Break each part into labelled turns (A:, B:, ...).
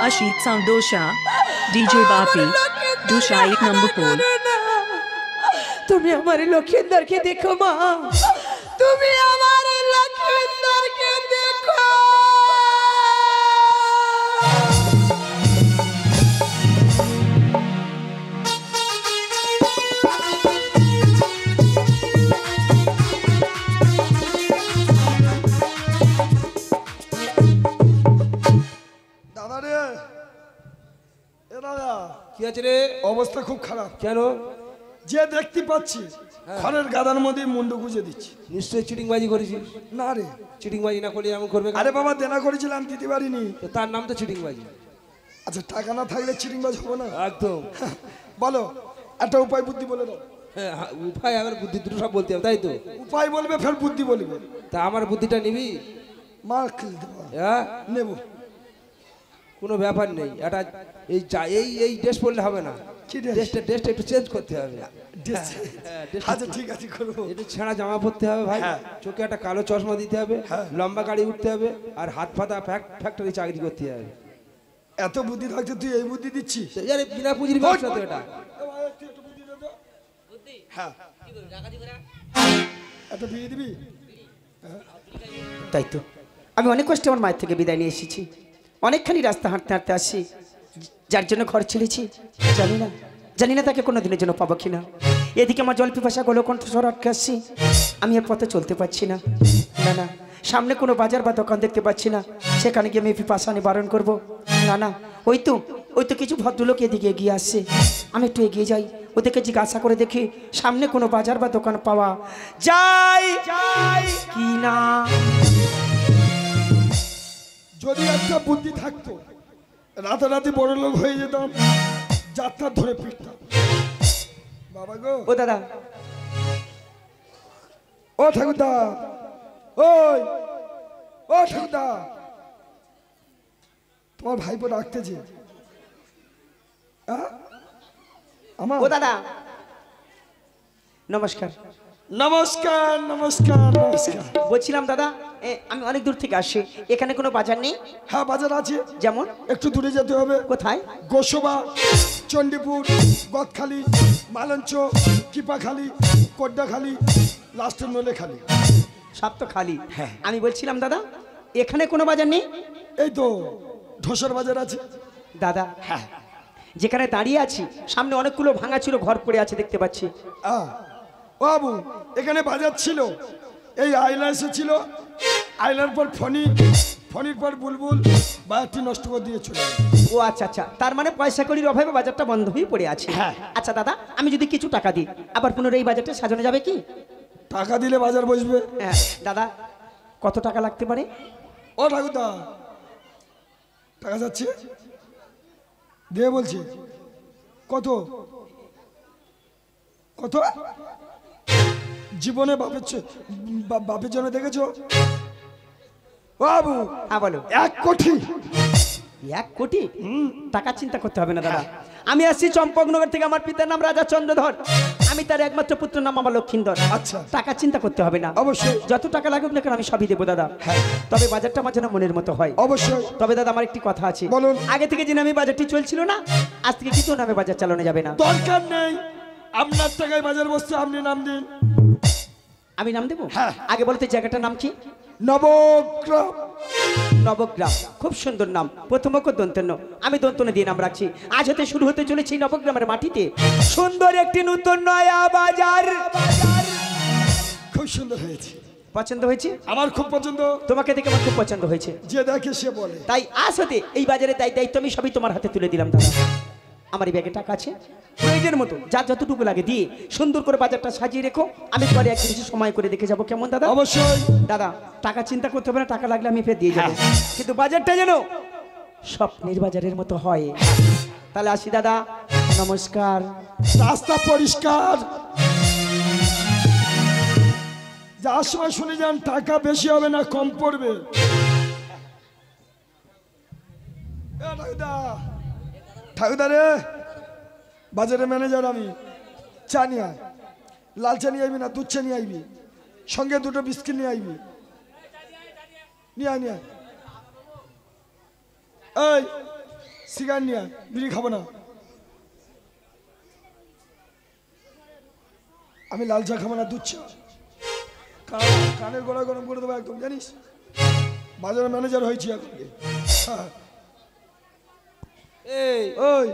A: Ashit Samdosha, DJ Bapi, Dusha 1 number pole.
B: তুমি আমার লক্ষিন্দরকে দেখো মা, তুমি আমার লক্ষিন্দরকে দেখো।
C: দাদা রে, এ দাদা
D: কি আছে রে?
C: অবস্থা খুব খারাপ।
D: কেন?
C: যে দেখতে পাচ্ছি ঘরের গাদার মধ্যে মুন্ডু গুজে দিচ্ছি।
D: নিশ্চয়ই চিটিংবাজি করেছিস।
C: না রে,
D: চিটিংবাজি না করলে এমন করবে কেন?
C: আরে বাবা দেনা করেছিলাম দিতে পারিনি।
D: তো তার নাম তো চিটিংবাজি।
C: আচ্ছা টাকা না থাকলে চিটিংবাজ হবো না?
D: একদম।
C: বলো একটা উপায় বুদ্ধি বলে দাও।
D: হ্যাঁ, উপায় আবার বুদ্ধি দুটো সব বলতে হবে, তাই তো?
C: উপায় বলবে ফের বুদ্ধি বলবে।
D: তা আমার বুদ্ধিটা নিবি?
C: মার খেলতে
D: হ্যাঁ,
C: নেব।
D: কোনো ব্যাপার নেই। এটা এই এই ড্রেস পরলে হবে না।
C: কি dress?
D: ড্রেসটা একটু চেঞ্জ করতে হবে।
C: আচ্ছা ঠিক আছে করবো।
D: একটু ছেঁড়া জামা পরতে হবে ভাই,
C: হ্যাঁ।
D: চোখে একটা কালো চশমা দিতে হবে,
C: হ্যাঁ।
D: লম্বা গাড়ি উঠতে হবে, আর হাত পাতা ফ্যাক্টরি চাকরি করতে হবে।
C: এত বুদ্ধি থাকতে তুই এই বুদ্ধি দিচ্ছিস?
D: আরে বিনা পুঁজির ব্যবসা তো এটা।
C: হ্যাঁ একটা বিয়ে দিবি?
B: তাই তো আমি অনেক কষ্টে আমার মায়ের থেকে বিদায় নিয়ে এসেছি। অনেকখানি রাস্তা হাঁটতে হাঁটতে আসি, যার জন্য ঘর ছেড়েছি জানি না তাকে কোনো দিনের জন্য পাবো কিনা। এদিকে আমার জল পিপাসা গলো কণ্ঠস্বর আটকে আসছি, আমি আর পথে চলতে পারছি না। না না, সামনে কোনো বাজার বা দোকান দেখতে পাচ্ছি না, সেখানে গিয়ে আমি পিপাসা নিবারণ করবো। না না, ওই তো কিছু ভদ্রলোক এদিকে এগিয়ে আসছে। আমি একটু এগিয়ে যাই, ওদেরকে জিজ্ঞাসা করে দেখি সামনে কোনো বাজার বা দোকান পাওয়া যায় কি না।
C: যদি একটা বুদ্ধি থাকতো রাতারাতি বড় লোক হয়ে যেতাম, যাত্রা ধরে ফিরতাম। বাবা গো,
B: ও দাদা,
C: ও ঠাকুরদা, ওই ও ঠাকুরদা, তোমার ভাইপো ডাকতেছে। আমার
B: ও দাদা, নমস্কার।
C: নমস্কার নমস্কার নমস্কার।
B: বলছিলাম দাদা, আমি অনেক দূর থেকে আসছি, এখানে কোনো বাজার নেই?
C: হ্যাঁ বাজার আছে।
B: যেমন?
C: একটু দূরে যেতে হবে।
B: কোথায়?
C: গোসবা, চণ্ডীপুর, গদখালি, মালঞ্চ, কিপাখালি, কোড্ডাখালি, লাস্টের নলেখালি।
B: সব তো খালি। আমি বলছিলাম দাদা, এখানে কোনো বাজার নেই?
C: এই তো ঢোসার বাজার আছে
B: দাদা।
C: হ্যাঁ,
B: যেখানে দাঁড়িয়ে আছি সামনে অনেকগুলো ভাঙা ছিল ঘর পড়ে আছে দেখতে পাচ্ছি।
C: ও বাবু, এখানে বাজার ছিল। এই আয়লা এসেছিল, আয়লার পর ফণি, ফণির পর বুলবুল, বাজারটি নষ্ট করে দিয়ে চলে গেল।
B: ও আচ্ছা আচ্ছা, তার মানে পয়সা কড়ির অভাবে বাজারটা বন্ধ হয়ে পড়ে আছে।
C: হ্যাঁ।
B: আচ্ছা দাদা, আমি যদি কিছু টাকা দিই আবার পুনরায় এই বাজারটা সাজানো যাবে কি?
C: টাকা দিলে বাজার বসবে।
B: হ্যাঁ দাদা, কত টাকা লাগতে পারে?
C: ও ঠাকুরদা, টাকা যাচ্ছে দিয়ে বলছি। কত কত? জীবনে বাপের জন্য দেখেছো? ও বাবু,
B: হ্যাঁ বলো।
C: 1 কোটি।
B: 1 কোটি? টাকা চিন্তা করতে হবে না দাদা। আমি আসছি চম্পকনগর থেকে, আমার পিতার নাম রাজা চন্দ্রধর, আমি তার একমাত্র পুত্র নাম আমার লক্ষিন্দর।
C: আচ্ছা,
B: টাকা চিন্তা করতে হবে না।
C: অবশ্যই।
B: যত টাকা লাগুক না কেন আমি সবই দেবো দাদা।
C: হ্যাঁ।
B: তবে বাজারটা আমার যেন মনের মতো হয়।
C: অবশ্যই।
B: তবে দাদা আমার একটি কথা আছে।
C: বলুন।
B: আগে থেকে যে নামে বাজারটি চলছিল না, আজ থেকে কিছু নামে বাজার চালানো যাবে না।
C: দরকার নেই, আপনার টাকায় বাজার বসছে, আপনি নাম দিন।
B: আমি নাম দেবো?
C: হ্যাঁ।
B: আগে বলতে জায়গাটার নাম কি?
C: নবগ্রাম।
B: নবগ্রাম, খুব সুন্দর নাম। প্রথম অক্ষর দন্তন্য, আমি দন্তন্য দিয়ে নাম রাখছি। আজ হতে শুরু হতে চলেছে নবগ্রামের মাটিতে সুন্দর একটি নতুন নয়া বাজার।
C: খুব সুন্দর হয়েছে।
B: পছন্দ হয়েছে?
C: আমার খুব পছন্দ।
B: তোমাকে দেখে আমার খুব পছন্দ হয়েছে।
C: যে দেখে সে বলে।
B: তাই আজ হতে এই বাজারে দায়িত্ব আমি সবই তোমার হাতে তুলে দিলাম দাদা। আমার এই ব্যাগে টাকা আছে, প্রয়োজনের মতো যার যতটুকু লাগে দিয়ে সুন্দর করে বাজারটা সাজিয়ে রেখো। আমি পরে একদিন এসে সময় করে দেখে যাবো, কেমন দাদা?
C: অবশ্যই।
B: দাদা টাকা চিন্তা করতে হবে না, টাকা লাগলে আমি ফের দিয়ে যাবো, কিন্তু বাজারটা যেন স্বপ্নের বাজারের মতো হয়। তাহলে আসি দাদা, নমস্কার।
C: রাস্তা পরিষ্কার, যার সময় শুনে যান টাকা বেশি হবে না কম পড়বে। ঠাকুরদা রে, বাজারের ম্যানেজার আমি। চা নিয়ে আয়, লাল চা নিয়ে আইবি না দুধ চা নিয়ে আইবি, সঙ্গে 2টো বিস্কিট নিয়ে আইবি। নিয়ে আয় নিয়ে আয়। এই সিগারেট নিয়ে আয়, বিড়ি খাবো না। আমি লাল চা খাবো না, দুধ চা। কানের গোড়া গরম করে দেবো একদম, জানিস বাজারের ম্যানেজার হয়েছি এখন। হ্যাঁ
D: এই
C: ওই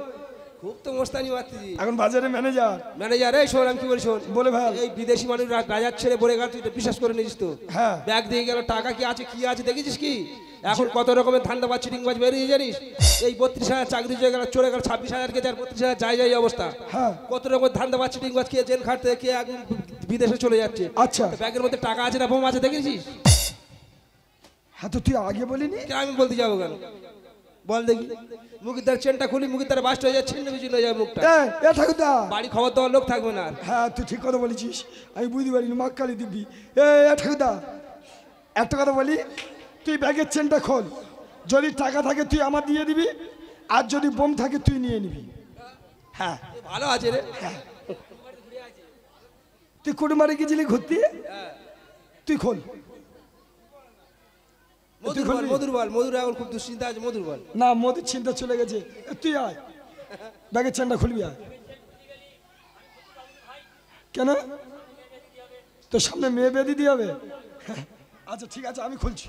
D: খুব তো মোস্তানি মারতেছি
C: এখন বাজারে ম্যানেজার।
D: ম্যানেজার। এই শোন আমি কি বলি শোন,
C: বলে ভাই।
D: এই বিদেশি মানুষ রাজার ছেড়ে বলে গেল, তুই তো বিশ্বাস করে নিস তো।
C: হ্যাঁ।
D: ব্যাগ দিয়ে গেল, টাকা কি আছে দেখেছিস কি? এখন কত রকমের ধান্দাবাজ চিটিংবাজ বেরিয়ে জানিস। এই 32,000 চাকরি হয়ে গেল, চলে গেল 26,000 কে, 32,000 যাই অবস্থা।
C: হ্যাঁ।
D: কত রকমের ধান্দাবাজ চিটিংবাজ কে জেল খাটতে, কে একদম বিদেশে চলে যাচ্ছে।
C: আচ্ছা।
D: ব্যাগের মধ্যে টাকা আছে না বোম আছে দেখেছিস?
C: হ্যাঁ তো তুই আগে বলিনি।
D: আমি বলতে যাবো কেন বল দেখি? মুখের দ্বারা চেনটা খুলি, মুখের দ্বারা বাস্ট হয়ে যায়, ছিন্ন বিচ্ছিন্ন হয়ে যায় মুখটা।
C: এ ঠাকুরদা,
D: বাড়ি খবর দেওয়ার লোক থাকবে না।
C: হ্যাঁ তুই ঠিক কথা বলেছিস, আমি বুঝতে পারিনি, মা কালী দিব্যি। ঠাকুরদা একটা কথা বলি, তুই ব্যাগের চেনটা খোল, যদি টাকা থাকে তুই আমার দিয়ে দিবি, আর যদি বোম থাকে তুই নিয়ে নিবি। হ্যাঁ
D: ভালো আছে রে।
C: তুই কুটুমারে গেছিলি ঘুরতে, তুই খোল।
D: মধুর এখন খুব দুশ্চিন্তা আছে। মধুর বল
C: না, মোদির চিন্তা চলে গেছে। তুই আয়, ব্যাগের চেনটা খুলবি আয়। কেন তোর সামনে মেয়ে বেঁধে দিয়ে হবে? আচ্ছা ঠিক আছে, আমি খুলছি।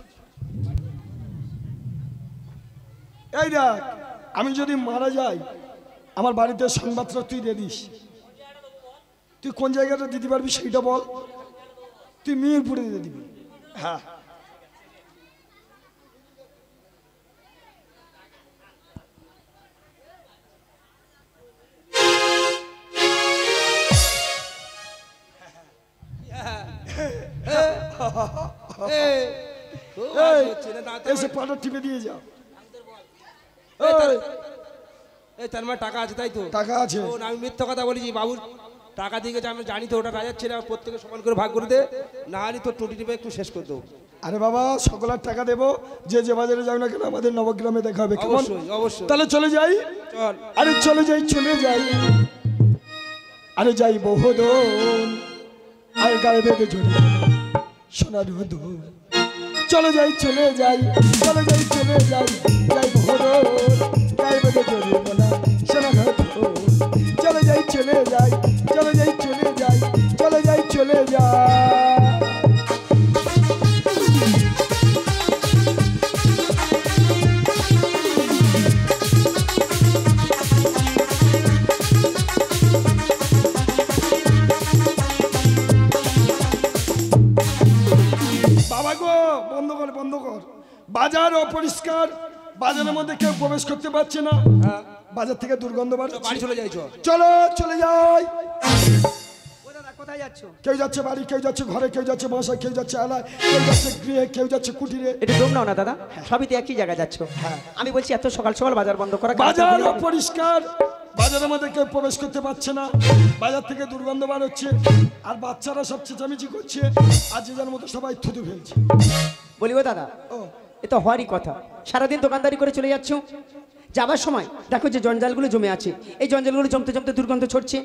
C: এই দেখ, আমি যদি মারা যাই আমার বাড়িতে সংবাদটা তুই দিয়ে দিস। তুই কোন জায়গাটা দিতে পারবি সেইটা বল, তুই মিরপুরে দিয়ে দিবি। হ্যাঁ এসে পাটা টিপে দিয়ে যাও।
D: তার মানে টাকা আছে তাই তো?
C: টাকা আছে।
D: আমি মিথ্যা কথা বলেছি বাবু, টাকা দিয়ে গেছে আমি জানি তো, ওটা রাজার ছেলে, প্রত্যেকে সমান করে ভাগ করে দে, না হলে তো টুটি টিপে একটু শেষ করে দেবো।
C: আরে বাবা, সকলের টাকা দেবো, যে যে বাজারে যাও না কেন আমাদের নবগ্রামে দেখা হবে।
D: অবশ্যই অবশ্যই।
C: তাহলে চলে যাই।
D: চল।
C: আরে চলে যাই আরে যাই বহুদূর, আর গায়ে বেঁধে জড়ি সোনার হদুর। চলে যাই যাই বহুদূর, গায়ে বেঁধে জড়ি মোনা সোনার হদুর। চলে যাই চলে যাই। বন্ধ কর, বাজার অপরিষ্কার, বাজারের মধ্যে কেউ প্রবেশ করতে পারছে না, বাজার থেকে দুর্গন্ধ বাড়ছে।
D: বাড়ি চলে যাই,
C: চলে যাই।
B: কোথায় যাচ্ছ?
C: কেউ যাচ্ছে বাড়ি, কেউ যাচ্ছে ঘরে, কেউ যাচ্ছে বাসায়, কেউ যাচ্ছে আলায়, কেউ যাচ্ছে গৃহে, কেউ যাচ্ছে কুটিরে।
B: একটু দম নাও না দাদা, সবই তো একই জায়গায় যাচ্ছ। আমি বলছি এত সকাল সকাল বাজার বন্ধ করা।
C: বাজার অপরিষ্কার, বাজারের মধ্যে কেউ প্রবেশ করতে পারছে না, বাজার থেকে দুর্গন্ধ বার হচ্ছে, আর বাচ্চারা সব চেঁচামেচি করছে, আর যে যার মতো সবাই থুতু ফেলছে।
B: বলিব দাদা, এ তো হওয়ারই কথা। সারাদিন দোকানদারি করে চলে যাচ্ছ, যাবার সময় দেখো যে জঞ্জালগুলো জমে আছে, এই জঞ্জালগুলো জমতে জমতে দুর্গন্ধ ছড়ছে।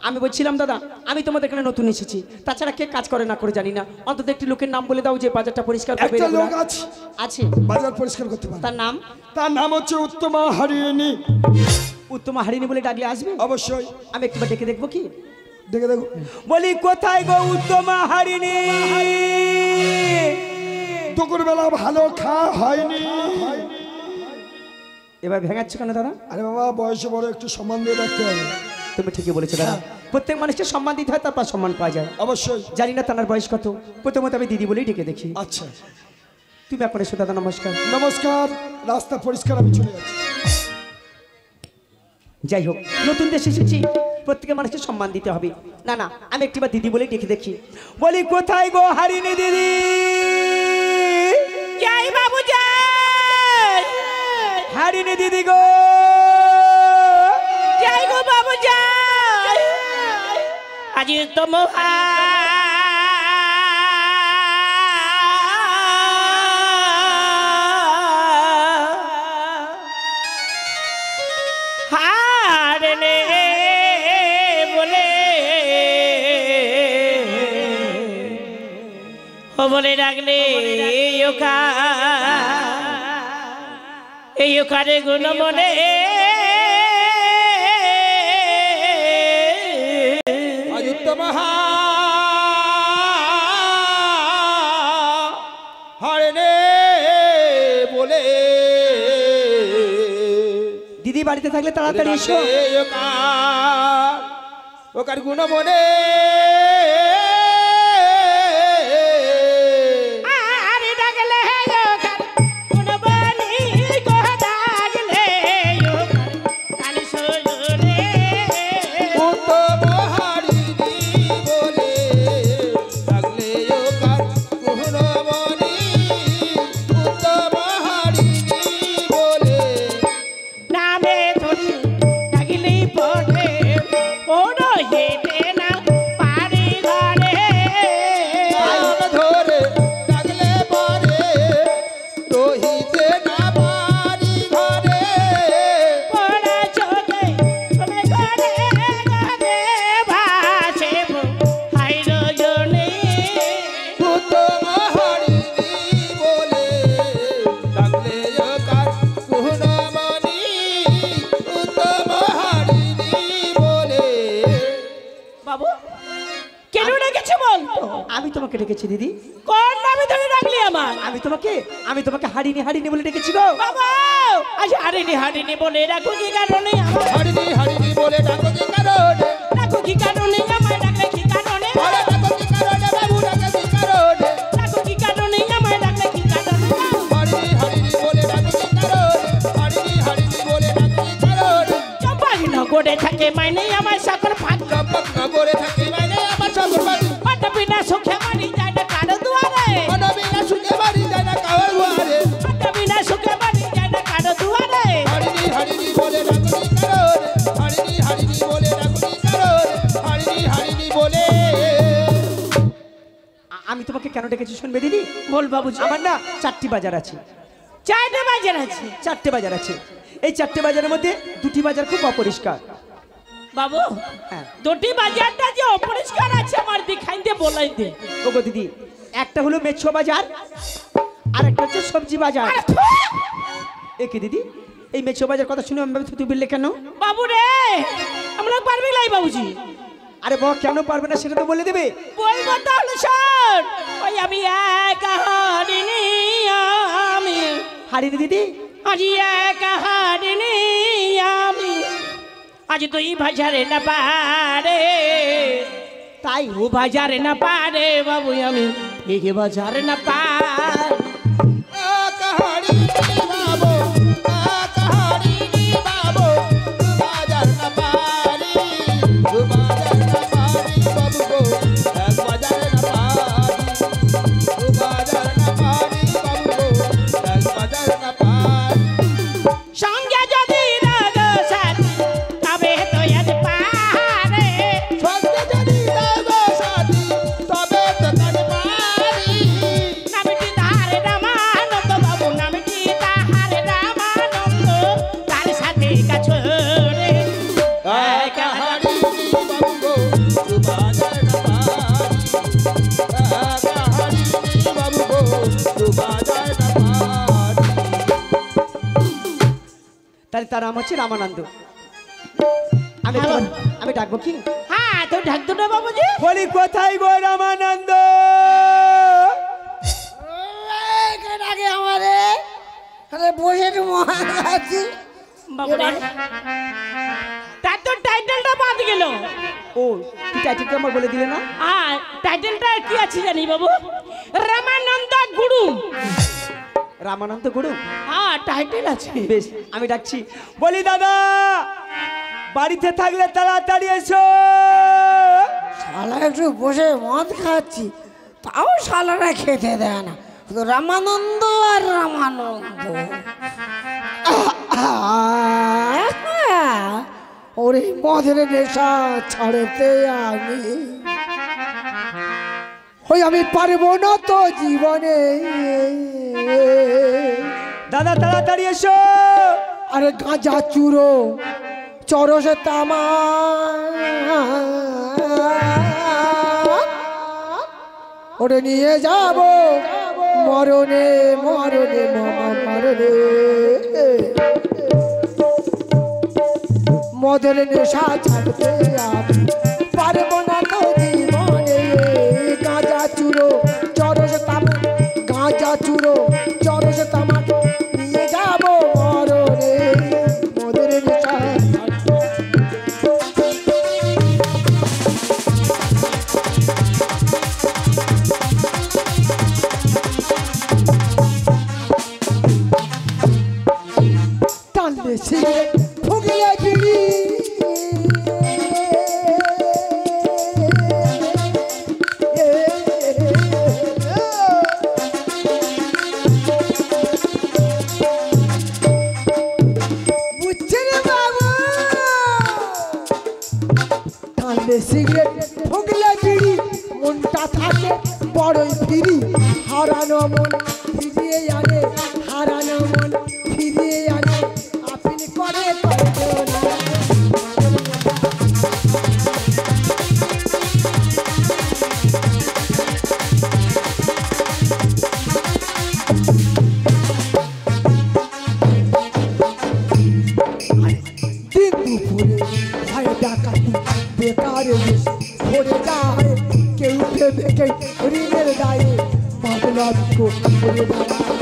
B: আমি বলছিলাম দাদা, আমি তোমাদের এখানে নতুন এসেছি, তাছাড়া কে কাজ করে না করে জানি না, অন্তত একটি লোকের নাম বলে দাও যে বাজারটা পরিষ্কার করবে।
C: একটা লোক
B: আছে
C: বাজার পরিষ্কার করতে পারে।
B: তার নাম
C: হচ্ছে উত্তমা হারিণী।
B: উত্তমা হারিণী বলে ডাকলে আসবে?
C: অবশ্যই।
B: আমি একটু ডেকে দেখবো কি?
C: দেখে দেখো।
B: বলি কোথায় গো উত্তমা হারিণী?
C: দুপুরবেলা ভালো খাওয়া হয়নি।
B: এবার ভেঙাচ্ছ কেন দাদা?
C: আরে বাবা, বয়সে বড়, একটু সম্মান দিয়ে রাখতে হবে।
B: তুমি ঠিকই বলেছো দাদা, প্রত্যেক মানুষকে সম্মান দিতে হয়, তারপর সম্মান পাওয়া যায়।
C: অবশ্যই।
B: জানি না তার বয়স কত, প্রথমত আমি দিদি বলেই ডেকে দেখি।
C: আচ্ছা,
B: তুমি এখন এসো দাদা। নমস্কার।
C: নমস্কার। রাস্তা পরিষ্কার, আমি চলে যাচ্ছি।
B: যাই হোক, নতুন দেশে এসেছি, প্রত্যেকের মানুষকে সম্মান দিতে হবে। না না, আমি একটিবার দিদি বলেই ডেকে দেখি। বলি কোথায় গো হারিণী দিদি?
E: যাই বাবু যাই।
B: হারিণী দিদি গো,
E: যাই গো বাবু যাই। আজি তো মহা হারনে বলে বলে ডাকলে এই কারে গুণ মনে
D: অযুত্তম হারনে বলে
B: দিদি বাড়িতে থাকলে তাড়াতাড়ি এসো।
D: ওকার গুণ মনে
B: ডেকেছি দিদি।
E: কোন নামে ধরে ডাকলি আমার?
B: আমি তোমাকে হারিনি হারিনি বলে ডেকেছি গো
E: বাবা। আজ হারিনি হারিনি বলে ডাকো কি কারণে?
D: হারিনি হারিনি বলে ডাকো কি কারণে?
E: ডাকো কি কারণে? আমায় ডাকলে কি কারণে?
D: বলে ডাকো কি কারণে? বাবু ডাকে কি কারণে?
E: ডাকো কি কারণে? আমায় ডাকলে কি কারণে?
D: হারিনি হারিনি বলে ডাকো কি কারণে? হারিনি হারিনি বলে ডাকো কি কারণে?
E: চম্পক নগরে থাকে মাইনে আমার সকল ভাগ।
D: চম্পক নগরে থাকে মাইনে আমার সকল ভাগ।
E: পাটা বিনা সুখে মারি যায় না কারো দুয়ারে।
D: পাটা বিনা সুখে মারি যায় না কারো দুয়ারে।
E: পাটা বিনা সুখে মারি যায় না কারো দুয়ারে।
D: হারিনি হারিনি বলে ডাকো কি কারণে? হারিনি হারিনি বলে ডাকো কি কারণে? হারিনি হারিনি বলে।
B: আমি তোমাকে কেন ডেকেছি শুনবে দিদি?
E: বল বাবুজি।
B: আমার না 4টি বাজার আছে।
E: 4টে বাজার আছে?
B: 4টে বাজার আছে। এই 4টে বাজারের মধ্যে 2টি বাজার খুব অপরিষ্কার।
E: বাবু
B: হ্যাঁ।
E: 2টি বাজারটা যে অপরিষ্কার আছে আমার দেখাইতে বলাই দে।
B: ওগো দিদি, একটা হলো মেছো বাজার আর একটা হচ্ছে সবজি বাজার। একে দিদি, এই মেছো বাজার কথা শুনে আমি ভাবছি তুই বললে কেন?
E: বাবু রে আমরা পারবি লাই বাবুজি।
B: আরে বাবা কেন পারবে না সেটা তো বলে দেবে।
E: বলবো তাহলে শোন। ওই আমি একা হারিনি আমি।
B: হারিনি দিদি?
E: আজ একা হারিনি আমি। আজ তুই বাজারে না পারে
B: তাই
E: ও বাজারে না পারে বাবু আমি এই বাজারে না পারে।
D: কাহারিনি বাবু কাহারিনি বাবু বাজার না পারি বাজার না পারি বাবু গো এক বাজার না পারি বাজার না পারি বাবু গো এক বাজার না পারি।
E: সঙ্গে যদি রাগ সাথী তবে তো আজ পারে।
D: সঙ্গে যদি রাগ সাথী তবে তো কাজ পারি।
E: নামটি তাহারে রামানন্দ বাবু নামটি তাহারে রামানন্দ তার সাথে কাছরে
D: কাহারিনি বাবু গো বাজার না পারি কাহারিনি বাবু গো বাজার না পারি।
B: তাহলে তার নাম হচ্ছে রামানন্দ।
E: হ্যাঁ।
B: আমি ডাকবো কি?
E: হ্যাঁ তো ঢাক দুটো বাবুজি।
B: বলি কোথায় গো রামানন্দ?
F: আগে আমারে আরে বসে একটু মহান আছি
E: বাবু রে তার তো টাইটেলটা বাদ গেল।
B: ও কি টাইটেলটা আমার বলে দিলে না?
E: আর টাইটেলটা কি আছে জানি বাবু? রামানন্দ গুরু।
B: রামানন্দ গুরু?
E: হ্যাঁ টাইটেল আছে।
B: বেশ আমি ডাকছি। বলি দাদা বাড়িতে থাকলে তাড়াতাড়ি এসো।
F: শালা একটু বসে মদ খাচ্ছি তাও শালারা খেতে দেয় না শুধু রামানন্দ আর রামানন্দ। ওরে মদের নেশা ছাড়তে আমি পারবো না তো জীবনে।
B: দাদা তাড়াতাড়ি এসো।
F: আরে গাঁজা চুরো চরসে তামা ওরে নিয়ে যাব মরণে মরণে মামা মরণে মদের নেশা ছাড়তে আমি পারবো না তো জীবনে গাঁজা চুরো চরস তামাক গাঁজা চুরো চরস তামাক নিয়ে যাবো মরণে মদের নেশা টানলে সিগারেট ফুগলে বিড়ি সিগারেট ফুগলে বিড়ি মনটা থাকে বড়ই ফিরি হারানো মন ফিরিয়ে আনে হারানো মন ফিরিয়ে আনে আপনি করে দিন দুপুরে ভয় ডাকাতি বেকারে ভরে যায় কেউ ভেবে কেউ ঋণের দায়ে বাদলাক্ষ করে দাঁড়ায়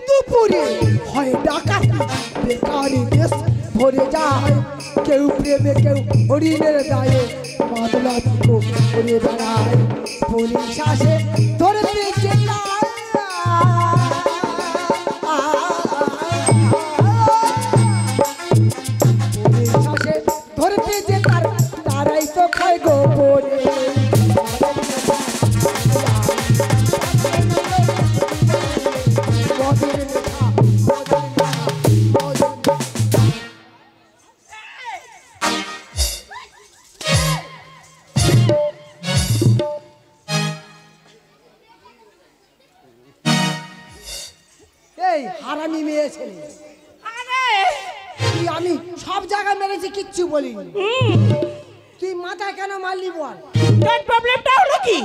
F: দুপুরে ভয় ডাকাতি বেকারে দেশ ভরে যায় কেউ প্রেমে কেউ ঋণের দায়ে বাদলাক্ষ করে দাঁড়ায় পুলিশ আসে ধরতে চেষ্টায় পুলিশ আসে ধরতে যে তারাই তো খায় গোপনে এই হারামি মেয়ে ছেলে তুই আমি সব জায়গায় মেরেছি কিচ্ছু বলিনি তুই মাথায় কেন মারলি বল
E: তোর প্রবলেমটা হলো কি?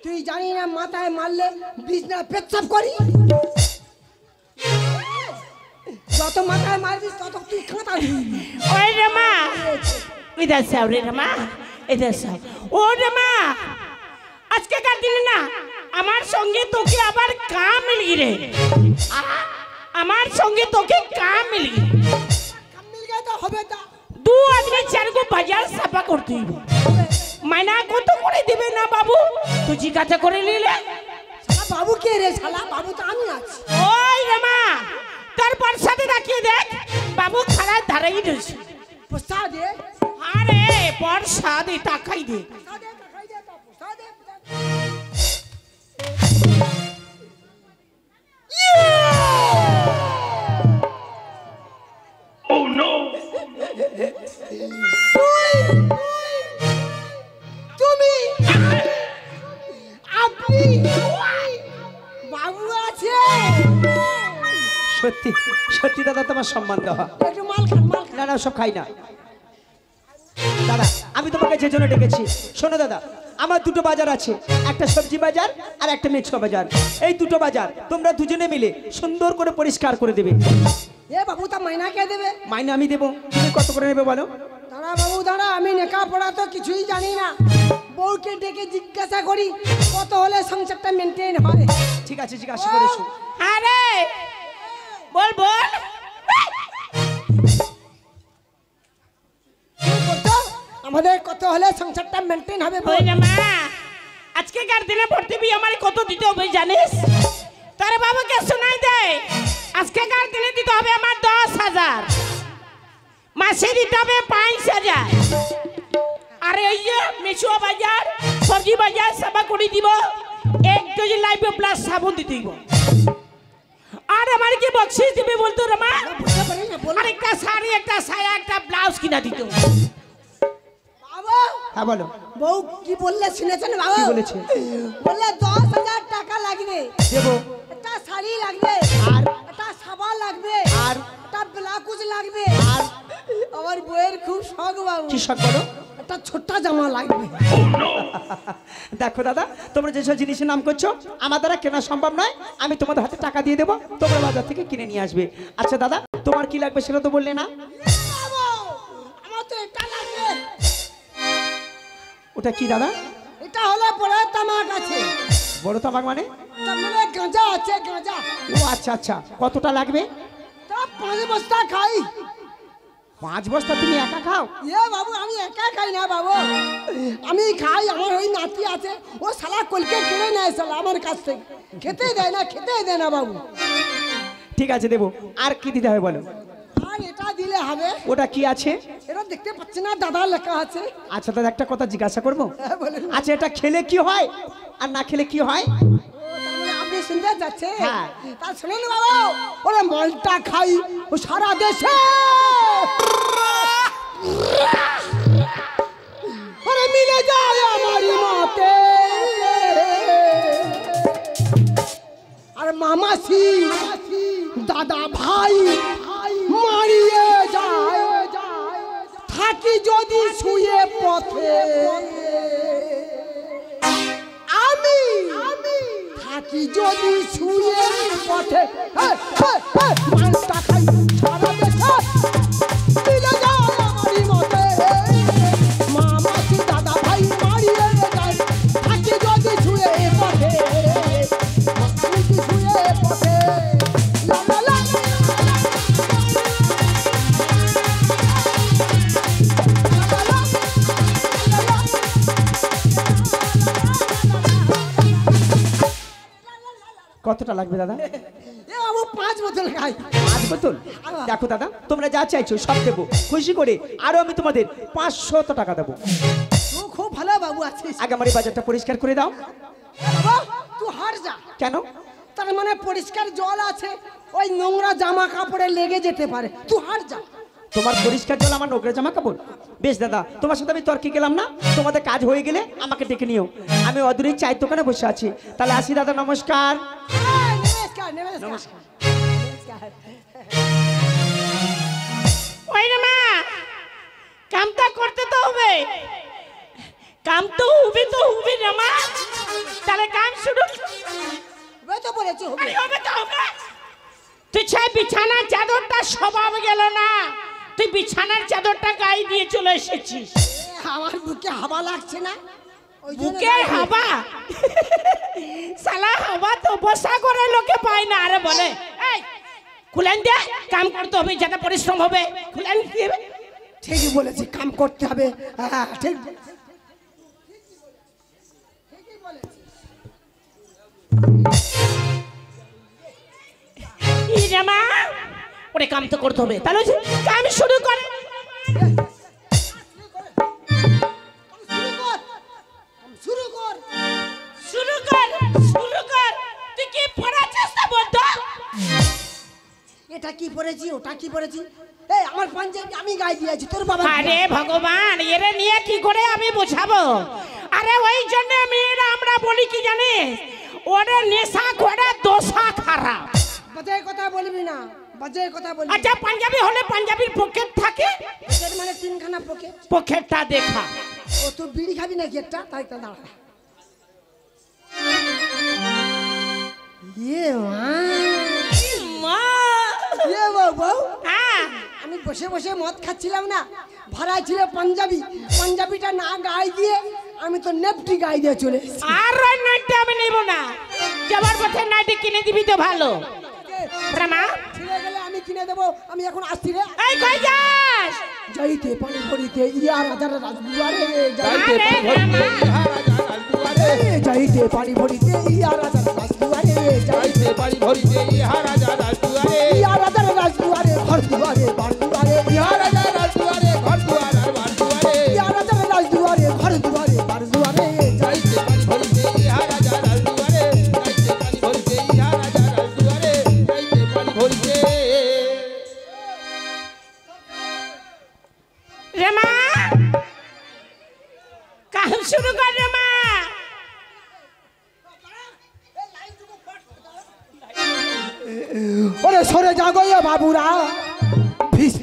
F: তুই জানি না মাথায় মারলে বিছনা পেচ্ছাপ করি যত মাথায় মারবি তত তুই খাতা দিবি
E: ওই রে মা ইধর সাও রে মা ইধর সাও ও রে মা আজকেকার দিনে না আমার সঙ্গে তোকে আবার কাম মিলি রে আমার সঙ্গে তোকে কাম মিলি
F: কাম মিল গয়া তো হবে তা
E: দু আদমি চার গো বাজার সাফা করতে হইব মাইনা কত করে দিবে না বাবু তুই জিজ্ঞাসা করে নিলে
F: শালা বাবু কে রে শালা বাবু তো আমি আছি
E: ওই রে মা তারপর সাথে রাখিয়ে দেখ বাবু খারাপ ধারাই রয়েছে
F: পোস্তা দে
E: আরে পর সাদে টাকাই দে
F: পোস্তা দে টাকাই দে তা পোস্তা দে তুমি আপনি বাবু আছে
B: সত্যি সত্যি দাদা তোমার সম্মান দেওয়া
F: একটু মাল খান
B: না না সব খাই না দাদা আমি তোমাকে যে জন্য ডেকেছি শোনো দাদা আমার দুটো বাজার আছে একটা সবজি বাজার আর একটা মিক্সা বাজার এই দুটো বাজার তোমরা দুজনে মিলে সুন্দর করে পরিষ্কার করে দেবে
F: এ বাবু তা মাইনা কে দেবে
B: মাইনে আমি দেবো তুমি কত করে নেবে বলো
F: দাঁড়া বাবু দাঁড়া আমি লেখা পড়া তো কিছুই জানি না বউকে ডেকে জিজ্ঞাসা করি কত হলে সংসারটা মেনটেন হয়
B: ঠিক আছে জিজ্ঞাসা করে এসো
E: আরে বল বল
F: আমাদের কত হলে সংসারটা মেনটেন হবে
E: ওই রে মা আজকেকার দিনে ভর্তি বি আমার কত দিতে হবে জানিস তোর বাবাকে শোনাই দে আজকেকার দিনে দিতে হবে আমার 10,000 মাসে দিতে হবে 5,000 আরে ওই যে মিশুয়া বাজার সবজি বাজার সব করে দিব 1 কেজি লাইফ প্লাস সাবুন দিতে দিব আর আমার কি বকশিস দিবে বলতো রে মা আর একটা শাড়ি একটা সায়া একটা ব্লাউজ কিনা দিত
F: বাবা
B: হ্যাঁ বলো
F: বউ কি বললে শুনেছেন বাবা
B: কি বলেছে
F: বললে 10,000 টাকা লাগবে
B: দেবো
F: একটা শাড়ি লাগবে
B: আর
F: একটা সাবান লাগবে
B: আর
F: একটা আমার ব্লাউজ লাগবে আর আমার বইয়ের খুব শখ বাবু।
B: কি শখ বলো?
F: একটা ছোট্ট জামা লাগবে।
B: দেখো দাদা, তোমরা যেসব জিনিসের নাম করছো আমার দ্বারা কেনা সম্ভব নয়। আমি তোমাদের হাতে টাকা দিয়ে দেবো, তোমরা বাজার থেকে কিনে নিয়ে আসবে। আচ্ছা দাদা, তোমার কি লাগবে সেটা তো বললে না।
F: আমার তো এটা লাগবে।
B: ওটা কি দাদা?
F: এটা হলো বড় তামাক আছে।
B: বড় তামাক মানে?
F: তার মানে গাঁজা আছে, গাঁজা।
B: ও আচ্ছা আচ্ছা, কতটা লাগবে?
F: তা 5 বস্তা খাই।
B: 5 বস্তা তুমি একা খাও?
F: বাবু আমি একা খাই না বাবু, আমি খাই। আমার ওই নাতি আছে, ও শালা কলকে কিনে নেয় শালা আমার কাছ থেকে, খেতেই দেয় না, খেতেই দেয় না বাবু।
B: ঠিক আছে দেবো। আর কি দিতে হবে বলো?
F: আর এটা দিলে হবে।
B: ওটা কি আছে?
F: এটা দেখতে পাচ্ছি না দাদা, লেখা আছে।
B: আচ্ছা দাদা, একটা কথা জিজ্ঞাসা করবো?
F: হ্যাঁ, বলেন।
B: আচ্ছা, এটা খেলে কি হয় আর না খেলে কি হয়?
F: তার মানে আপনি শুনতে যাচ্ছে?
B: হ্যাঁ।
F: তা শুনুন বাবু, ওরে মালটা খাই ও সারা দেশে ওরে মিলে যায় আমারই মতে, আর মামাসি দাদা ভাই মারিয়ে যায়, থাকি যদি শুয়ে পথে আমি থাকি যদি শুয়ে পথে, মালটা খাই সারা দেশে মিলে যায় আমারই মতে, মামাসি দাদা ভাই মারিয়ে যায়, থাকি যদি শুয়ে পথে, শুয়ে পথে। লা লা লা
B: কতটা লাগবে দাদা?
F: 5 বোতল খাই।
B: 5 বোতল? দেখো দাদা, তোমরা যা চাইছো সব দেবো খুশি করে। আরো আমি তোমাদের 500 টাকা দেবো।
F: তুই খুব ভালো বাবু আছিস।
B: আগে আমার এই বাজারটা পরিষ্কার করে দাও।
F: বাবা তুই হার যা।
B: কেন?
F: তার মানে পরিষ্কার জল আছে, ওই নোংরা জামা কাপড়ে লেগে যেতে পারে, তুই হার যা।
B: তোমার পরিষ্কার জল আমার নোংরা জামা কাপড়? বেশ দাদা, তোমার সাথে আমি তর্কে গেলাম না। তোমাদের কাজ হয়ে গেলে আমাকে ডেকে নিও, আমি অদূরেই চায়ের দোকানে বসে আছি। তাহলে আসি দাদা, নমস্কার।
F: নমস্কার নমস্কার।
E: ওই রে মা, কামটা করতে তো হবে, কাম তো হুবি রে মা। তাহলে কাম শুরু
F: তো বলেছি হবে।
E: হবে তো হবে। তুই চাই বিছানার চাদরটা স্বভাব গেল না, তুই বিছানার চাদরটা গায়ে দিয়ে চলে এসেছিস।
F: আমার বুকে হাওয়া লাগছে না?
E: বুকে হাওয়া? সালা হাওয়া তো বসা করে লোকে পায় না। আরে বলে এই খুলেন দে, কাম করতে হবে, যাতে পরিশ্রম হবে। খুলেন দিবে।
F: ঠিকই বলেছি, কাম করতে হবে। হ্যাঁ ঠিক।
E: মা ওরে কাম তো করতে হবে, তাহলে কাম শুরু করে। তুই কি পড়ার চেষ্টা বলতো?
F: এটা কি পড়েছি, ওটা কি পড়েছি? এই আমার পাঞ্জাবি আমি গায়ে দিয়েছি, তোর বাবা।
E: আরে ভগবান, এরে নিয়ে কি করে আমি বোঝাবো? আরে ওই জন্য মেয়েরা আমরা বলি কি জানিস, ওরে নেশা করে দোষা খারাপ।
F: বাজে কথা বলবি না, বাজে কথা বলবি।
E: আচ্ছা পাঞ্জাবি হলে পাঞ্জাবির পকেট থাকে,
F: পকেট মানে 3খানা পকেট।
E: পকেটটা দেখা।
F: ও তুই বিড়ি খাবি নাকি একটা? তাই তো দাঁড়া। ইয়ে মা, ইয়ে বাবু, আমি বসে বসে মদ খাচ্ছিলাম না, ভাড়া ছিল পাঞ্জাবি, পাঞ্জাবিটা না গায়ে দিয়ে আমি তো নেপটি গায়ে দিয়ে চলে এসেছি।
E: আর ওই নাইটটা আমি নেব না, যাবার পথে নাইটি কিনে দিবি তো ভালো। রামা
F: ছেড়ে গেলে আমি কিনে দেবো, আমি এখন আসছি রে।
E: এই কই যাস?
F: যাইতে পানি ভরিতে ইয়া রাজার রাজদুয়ারে,
E: যাইতে
F: পানি ভরিতে ইয়া রাজার রাজদুয়ারে,
D: যাইতে পারি ভরিতে ইহা রাজা রাজদুয়ারে,
F: ইয়া রাজার রাজদুয়ারে, ঘর দুয়ারে বার দুয়ারে,
D: ইহা রাজা রাজদুয়ারে, ঘর দুয়ার আর বার দুয়ারে,
F: ইয়া রাজার রাজদুয়ারে, ঘর দুয়ারে বার দুয়ারে,
D: যাইতে পারি ভরিতে ইহা রাজা রাজদুয়ারে, যাইতে পারি ভরিতে ইহা রাজা রাজদুয়ারে, যাইতে পারি ভরিতে।
E: রেমা কাম শুরু কর রেমা।
F: ওরে সরে জাগো বাবুরা,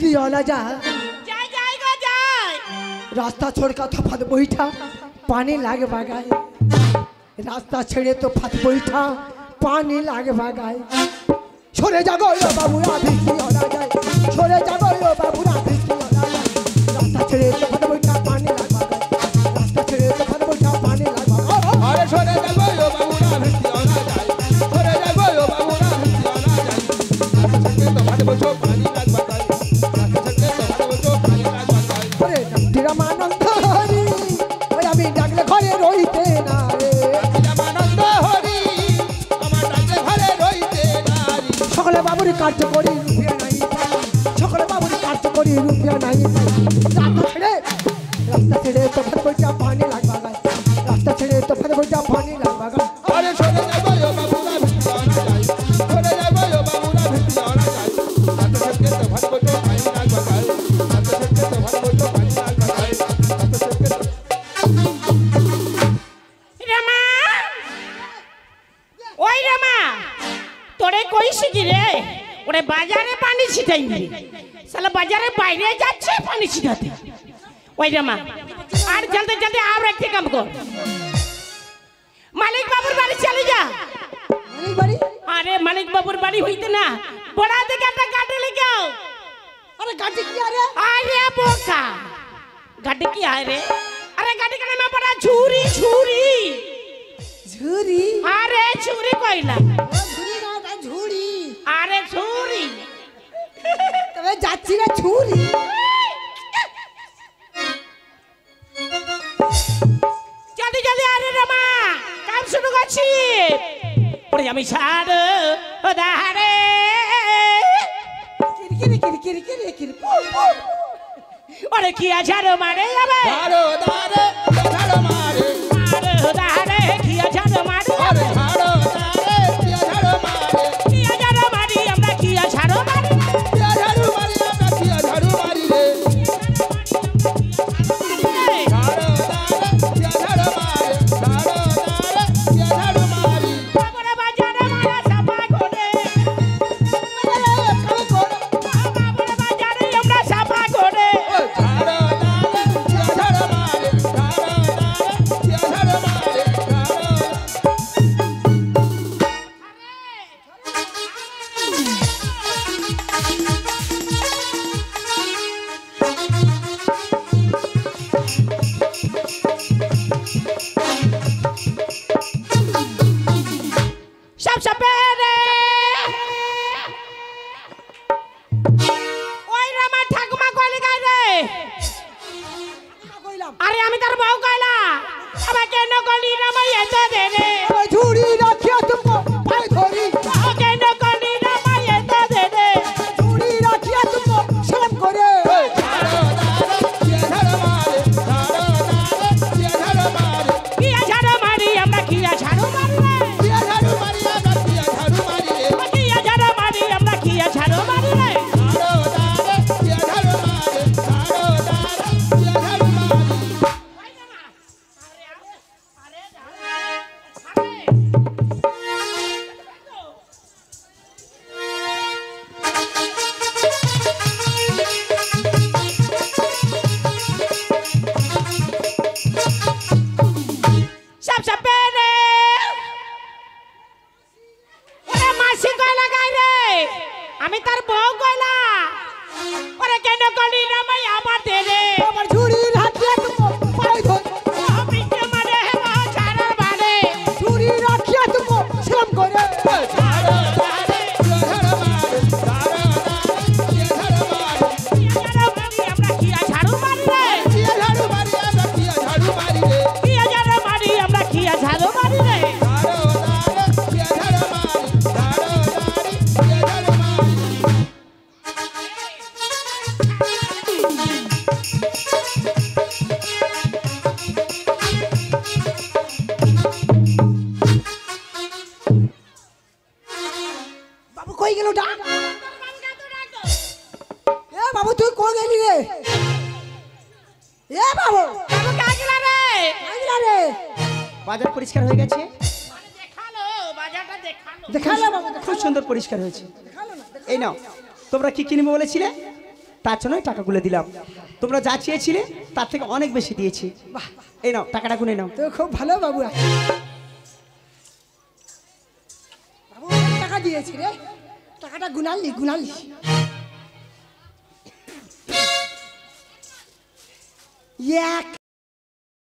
F: भिखरीवाला जा
E: যাই যাই গো যাই
F: रास्ता छोड़ का तो फत बैठा पानी लागे भागाए रास्ता छेड़े तो फत बैठा पानी लागे भागाए छोड़े जागो यो बाबूरा भिखरीवाला जाए छोड़े जागो यो बाबूरा भिखरीवाला जाए रास्ता छेड़े तो फत बैठा पानी लागे भागाए रास्ता छेड़े तो फत बैठा पानी लागे भागाए
D: अरे छोड़े जागो यो बाबूरा भिखरीवाला जाए छोड़े जागो यो बाबूरा भिखरीवाला जाए छक्के तो भाट बचो पानी लाग बताई छक्के तो भाट बचो पानी लाग बताई
F: ओरे तेरा मानंद हरी ओरे আমি ডাকলে ঘরে রইতে না রে
D: রামানন্দ হরি আমার ডাকে ঘরে রইতে নারী
F: সকলে বাবুর কার্য করি রুপিয়া নাই সকলে বাবুর কার্য করি রুপিয়া নাই রাস্তা ছেড়ে তো ফের বইটা পানি লাগবা গায় রাস্তা ছেড়ে তো ফের বইটা পানি লাগবা গায়
D: अरे छोड़े जागो यो बाबूरा भिखरीवाला जाए छोड़े जागो यो बाबूरा भिखरीवाला जाए नाच छक्के तो भाट बचो पानी लाग बताई नाच छक्के तो भाट बचो पानी लाग बताई नाच छक्के तो
E: রামা ওই রামা তোরে কইছি কি রে ওরে বাজারে পানি ছিটাই নি শালা বাজারে বাইরে যাচ্ছে পানি ছিটাতে ওই রামা আর জলদি জলদি আর একটা কাম কর মালিক বাবুর বাড়ি চলে যা
F: অনেক বাড়ি
E: আরে মালিক বাবুর বাড়ি হইতে না বড়া দিকে একটা গাড়ি লেগাও
F: আরে গাড়ি কি আরে
E: আরে বোকা গাড়ি কি আরে আরে গাড়ি का नाम बड़ा छुरी छुरी
F: ঝুরি
E: আরে ছুরি কইলা
F: ঝুরি না ওটা ঝুড়ি
E: আরে ছুরি
F: তবে যাচ্ছি না ঝুরি
E: জলদি জলদি আরে রামা কাম শুরু করছি পরে আমি ছাড় দাঁড়ে
F: কিরকিরি কিরকিরি কিরকিরি
E: ওরে কি আছাড় মারে যাবে
D: झाड़ो दारे झाड़ो मारे
E: আর দাঁড়ে কি আছাড় মারে
D: अरे झाड़ो दारे झाड़ो मारे
E: কি আছাড় মারি আমরা কি আছাড় মারি
D: झाड़ू मारी अपना किया झाड़ू मारी रे झाड़ो दारे झाड़ो मारे झाड़ो दारे झाड़ू मारी
E: বাবুরে বাজারে মারা সাপা করে বাবুরে বাজারে আমরা সাপা করে
D: झाड़ो दारे झाड़ो मारे झाड़ो दारे झाड़ो मारे झाड़ो
E: সব সপেরে ওই রামা ঠাকুমা কইলি গাই রে
F: কইলাম
E: আরে আমি তার বউ কইলা আবার কেন কইলি রামা এত দে রে
F: ওই ঝুড়ি রাখিয়া তুমকো পায়ে ধরি
E: কেন কইলি রামা এত দে রে
F: ঝুড়ি রাখিয়া তুমকো সালাম করে
D: झाड़ो मारे झाड़ो दारे झाड़ो मारे
E: কি আছাড় মারি আমরা কি আছাড় মারি রে
D: झाड़ू मारी अपना किया झाड़ू मारी रे
E: কি আছাড় মারি আমরা কি আছাড় মারি রে
D: झाड़ो दारे झाड़ो मारे झाड़ो दारे झाड़ू मारी
E: সব সপেরে ওরে মাসি কইলা গাই রে আমি তার বউ কইলা ওরে কেন কইলি রামা আমার দে রে
F: আমার ঝুড়ি রাখিয়া তুমকো পায়ে ধরি
E: আমি কে মানে হেবা ছাড়া বাড়ে
F: ঝুড়ি রাখিয়া তুমকো সালাম করে
D: झाड़ो दारे झाड़ो मारे झाड़ो दारे झाड़ो मारे
E: আমরা কি ঝাড়ু মারি রে
D: किया झाड़ू मारी अपना किया झाड़ू मारी रे
E: কি ঝাড়ু মারি আমরা কি ঝাড়ু মারি রে
D: झाड़ो दारे झाड़ो मारे झाड़ो दारे झाड़ू मारी
F: বাবু কই গেল ডাক এ বাবু তুই কই গেলি রে এ বাবু
E: বাবু কাগলা রে
F: আইলা রে
B: বাজার পরিষ্কার হয়ে গেছে
E: দেখালো বাজারটা দেখালো
F: দেখালা বাবু
B: খুব সুন্দর পরিষ্কার হয়েছে এই নাও তোমরা কি কিনবে বলেছিলে তার জন্যই টাকাগুলো দিলাম। তোমরা যা চেয়েছিলে তার থেকে অনেক বেশি দিয়েছি।
F: বাহ,
B: এই নাও টাকাটা গুনে নাও।
F: তো খুব ভালো বাবু। বাবু অনেক টাকা দিয়েছি রে, টাকাটা গুনালি গুনালি। এক